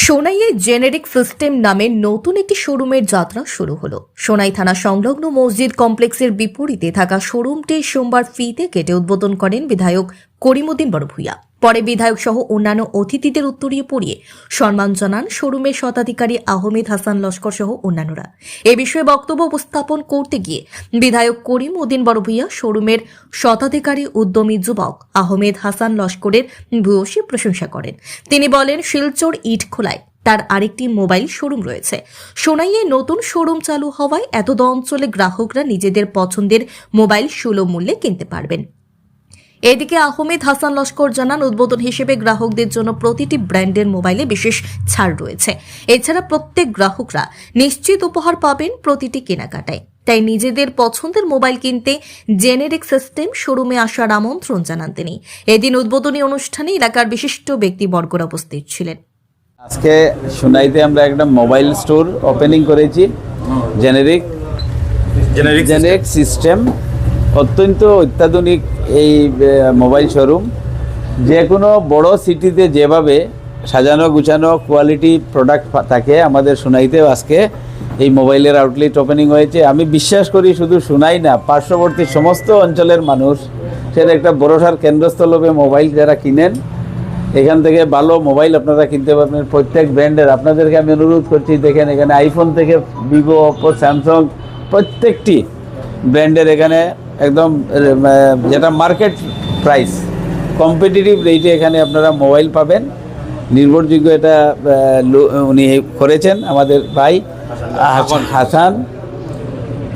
সোনাইয়ে generic system নামে নতুন একটি শোরুমের যাত্রা শুরু হলো। সোনাই থানা সংলগ্ন মসজিদ কমপ্লেক্সের বিপরীতে থাকা শোরুমটি সোমবার ফিতে কেটে উদ্বোধন করেন বিধায়ক করিমউদ্দিন বড়ভূঁইয়া। পরে বিধায়ক সহ অন্যান্য অতিথিদের উত্তরীয় পড়িয়ে সম্মান জানান শোরুমের স্বত্বাধিকারী আহমেদ হাসান লস্কর সহ অন্যান্যরা। এ বিষয়ে বক্তব্য উপস্থাপন করতে গিয়ে বিধায়ক করিমউদ্দিন বড়ভূঁইয়া শোরুমের স্বত্বাধিকারী উদ্যমী যুবক আহমেদ হাসান লস্করের ভূয়সী প্রশংসা করেন। তিনি বলেন, শিলচর ইটখোলায় তার আরেকটি মোবাইল শোরুম রয়েছে। সোনাইয়ে নতুন শোরুম চালু হওয়ায় এতদ অঞ্চলে গ্রাহকরা নিজেদের পছন্দের মোবাইল সুলভ মূল্যে কিনতে পারবেন। এদিকে আহমেদ হাসান লস্কর জানান, উদ্বোধন হিসেবে গ্রাহকদের জন্য প্রতিটি ব্র্যান্ডের মোবাইলে বিশেষ ছাড় রয়েছে। এছাড়া প্রত্যেক গ্রাহকরা নিশ্চিত উপহার পাবেন প্রতিটি কেনাকাটায়। তাই নিজেদের পছন্দের মোবাইল কিনতে জেনেরিক সিস্টেম শোরুমে আসার আমন্ত্রণ জানান তিনি। এদিন উদ্বোধনী অনুষ্ঠানে এলাকার বিশিষ্ট ব্যক্তিবর্গরা উপস্থিত ছিলেন। আজকে সোনাইতে আমরা একটা মোবাইল স্টোর ওপেনিং করেছি। জেনেরিক সিস্টেম অত্যন্ত অত্যাধুনিক এই মোবাইল শোরুম। যে কোনো বড় সিটিতে যেভাবে সাজানো গুছানো কোয়ালিটি প্রোডাক্ট থাকে, আমাদের সোনাইতেও আজকে এই মোবাইলের আউটলেট ওপেনিং হয়েছে। আমি বিশ্বাস করি শুধু সোনাই না, পার্শ্ববর্তী সমস্ত অঞ্চলের মানুষ সেটা একটা ভরসার কেন্দ্রস্থল হবে। মোবাইল যারা কিনেন, এখান থেকে ভালো মোবাইল আপনারা কিনতে পারবেন প্রত্যেক ব্র্যান্ডের। আপনাদেরকে আমি অনুরোধ করছি, দেখেন এখানে আইফোন থেকে ভিভো, ওপো, স্যামসাং প্রত্যেকটি ব্র্যান্ডের এখানে একদম যেটা মার্কেট প্রাইস কম্পিটিটিভ রেটে এখানে আপনারা মোবাইল পাবেন। নির্ভরযোগ্য এটা উনি করেছেন আমাদের ভাই হাসান।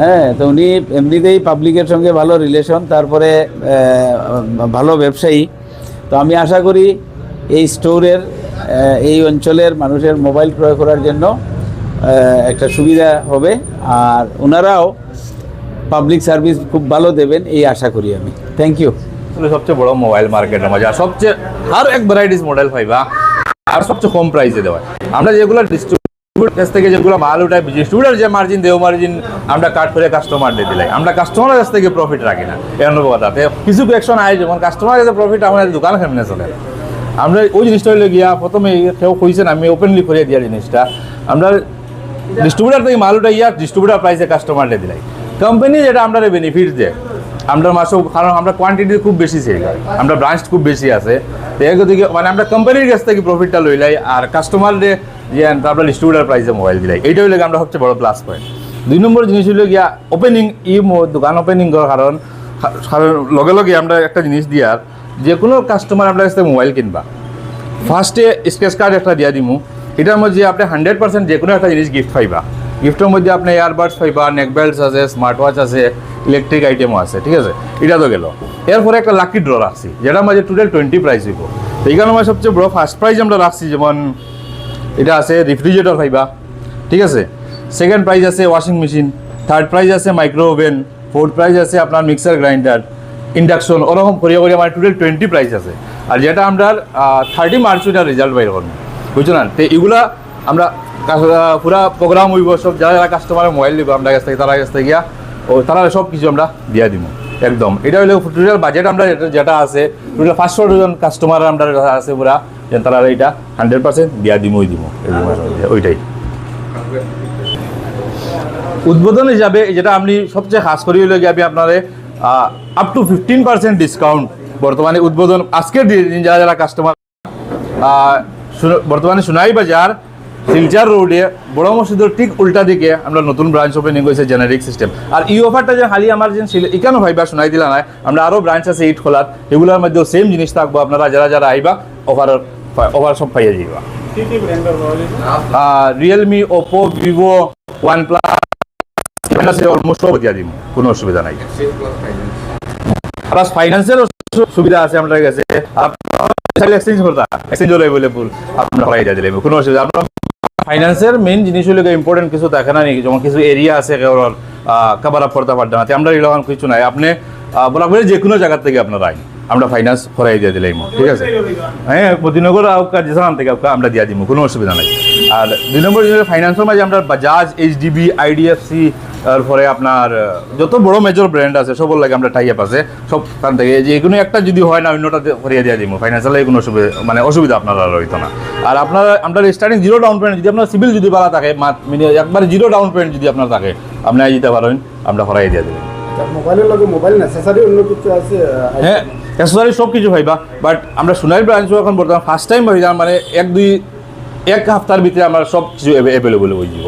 হ্যাঁ, তো উনি এমনিতেই পাবলিকের সঙ্গে ভালো রিলেশন, তারপরে ভালো ব্যবসায়ী। তো আমি আশা করি এই স্টোরের এই অঞ্চলের মানুষের মোবাইল ক্রয় করার জন্য একটা সুবিধা হবে, আর ওনারাও পাবলিক সার্ভিস খুব ভালো দেবেন এই আশা করি আমি। Thank you. সবচেয়ে বড় মোবাইল মার্কেটের মধ্যে সবচেয়ে আর এক ভ্যারাইটিস মডেল পাইবা, আর সবচেয়ে কম প্রাইসে দেওয়া। আমরা যেগুলো ডিস্ট্রিবিউটর কাছ থেকে যেগুলো মাল উঠাই, ডিস্ট্রিবিউটার যে মার্জিন দেও মার্জিন আমরা কাট করে কাস্টমার দিয়ে দিলাই। আমরা কাস্টমারের কাছ থেকে প্রফিট রাখি না, এর কথাতে কিছু অ্যাকশন আয় যেমন কাস্টমারের কাছে প্রফিট আমাদের দোকান সামনে চলে। আমরা ওই জিনিসটা হইলে গিয়া প্রথমে কেউ কইছেন, আমি ওপেনলি করে দিয়া জিনিসটা আমরা ডিস্ট্রিবিউটার থেকে মাল উঠাই ডিস্ট্রিবিউটার প্রাইসে কাস্টমার দিয়ে দিলাই। কোম্পানি যেটা আমরা বেনিফিট দেয় আমরা মাসও, কারণ আমরা কোয়ান্টিটি খুব বেশি সেল হয়, আমরা ব্রাঞ্চ খুব বেশি আছে, এদিকে মানে আমরা কোম্পানির কাছ থেকে প্রফিটটা লইলাই আর কাস্টমারদের যে আমরা ডিস্ট্রিবিউটার প্রাইসে মোবাইল দিলাই। এইটা হইলে আমরা সবচেয়ে বড় প্লাস পয়েন্ট। 2 নম্বর জিনিস হইল গিয়া ওপেনিং, দোকান ওপেনিং করার কারণ লগে লগে আমরা একটা জিনিস দিয়ার, যে কোনো কাস্টমার আপনার কাছ থেকে মোবাইল কিনবা, ফার্স্টে স্ক্র্যাচ কার্ড একটা দিয়া দিমু। এটার মধ্যে আপনি 100% যে কোনো একটা জিনিস গিফট পাইবা। গিফটের মধ্যে আপনি ইয়ারবাডস পাইবা, নেক বেল্টস আছে, স্মার্ট ওয়াচ আছে, ইলেকট্রিক আইটেমও আছে, ঠিক আছে। এটা তো গেল। এরপরে একটা লাকি ড্র রাখছি, যেটার মাঝে টোটাল 20 প্রাইস হইব। তো এইখানে আমার সবচেয়ে বড় ফার্স্ট প্রাইজ আমরা রাখছি, যেমন এটা আছে রেফ্রিজারেটর পাইবা, ঠিক আছে। সেকেন্ড প্রাইজ আছে ওয়াশিং মেশিন, থার্ড প্রাইজ আছে মাইক্রো ওভেন, ফোর্থ প্রাইজ আছে আপনার মিক্সার গ্রাইন্ডার, ইন্ডাকশন, ওরকম করিয়া করিয়া আমার টোটাল 20 প্রাইজ আছে। আর যেটা আমরা 30 মার্চ ওইটা রেজাল্ট বাইর করবো, বুঝছো না। তো এগুলা আমরা পুরা প্রোগ্রাম হইব, সব যারা যারা কাস্টমারের মোবাইল দিব আমরা কাছ থেকে, তারা কাছ থেকে গিয়া ও তারা সব কিছু আমরা দিয়া দিব একদম। এটা হইলে টোটাল বাজেট আমরা যেটা আছে টোটাল 500 জন কাস্টমার আমরা আছে পুরা, যে তারা এইটা 100% দিয়া দিমই দিব, ওইটাই। উদ্বোধন হিসাবে যেটা আপনি সবচেয়ে খাস করি হইলে গিয়ে আমি আপনারে আপ টু 15% ডিসকাউন্ট বর্তমানে উদ্বোধন আজকের দিন যারা যারা কাস্টমার বর্তমানে সোনাই বাজার শিলচর রোডে বড় মসজিদের ঠিক উল্টা দিকে আমরা নতুন ব্রাঞ্চ ওপেনিং হয়েছে জেনারিক সিস্টেম। আর এই অফারটা যে খালি আমার যে এখানে ভাইবা শোনাই দিলা নাই, আমরা আরও ব্রাঞ্চ আছে ইটখোলার, এগুলোর মধ্যেও সেম জিনিস থাকবো। আপনারা যারা যারা আইবা অফার সব পাইয়া যাইবা। Realme, Oppo, Vivo, OnePlus almost সব দিয়া দিব, কোনো অসুবিধা নাই। প্লাস ফাইন্যান্সের সুবিধা আছে আমাদের কাছে। এক্সচেঞ্জ করতা এক্সচেঞ্জ হলে অ্যাভেলেবল আপনারা পাইয়া দিয়া দিলে কোনো অসুবিধা। আপনার ফাইন্যান্সের মেইন জিনিস হলো ইম্পর্টেন্ট কিছু থাকে না নাকি, যেমন কিছু এরিয়া আছে কেবল কাভার আপ করতে পারতাম না, আমরা এরকম কিছু নাই। আপনি বরাবর যে কোনো জায়গার থেকে আপনারা আইন, আমরা ফাইন্যান্স করাই দিয়ে দিলাম, ঠিক আছে। হ্যাঁ, মদিনগর যেখান থেকে আমরা দিয়া দিব, কোনো অসুবিধা নাই। আর 2 নম্বর ফাইন্যান্সের মাঝে আমরা বাজাজ, এইচডিবি, আইডিএফসি, তারপরে আপনার যত বড় মেজর ব্র্যান্ড আছে সবর লাগে আমরা টাই আপ আছে সবখান থেকে যে কোনো একটা যদি হয় না অন্যটা করিয়ে দিয়ে দিব ফাইন্যান্সিয়ালি কোনো অসুবিধা আপনার আর হইতো না। আর আপনার আমরা স্টার্টিং জিরো ডাউন পেমেন্ট যদি আপনার সিভিল যদি ভালো থাকে একবার জিরো ডাউন পেমেন্ট যদি আপনার থাকে আপনি দিতে পারেন আমরা করাই দিয়ে দেবেন। মোবাইলের লগে মোবাইল নেসেসারি অন্য কিছু আছে? হ্যাঁ অ্যাক্সেসরি সব কিছু পাইবা, বাট আমরা সোনালী ব্রাঞ্চ এখন বর্তমান ফার্স্ট টাইম ভাবি মানে এক হাফতার ভিতরে আমরা সব কিছু অ্যাভেলেবল হয়ে যাব।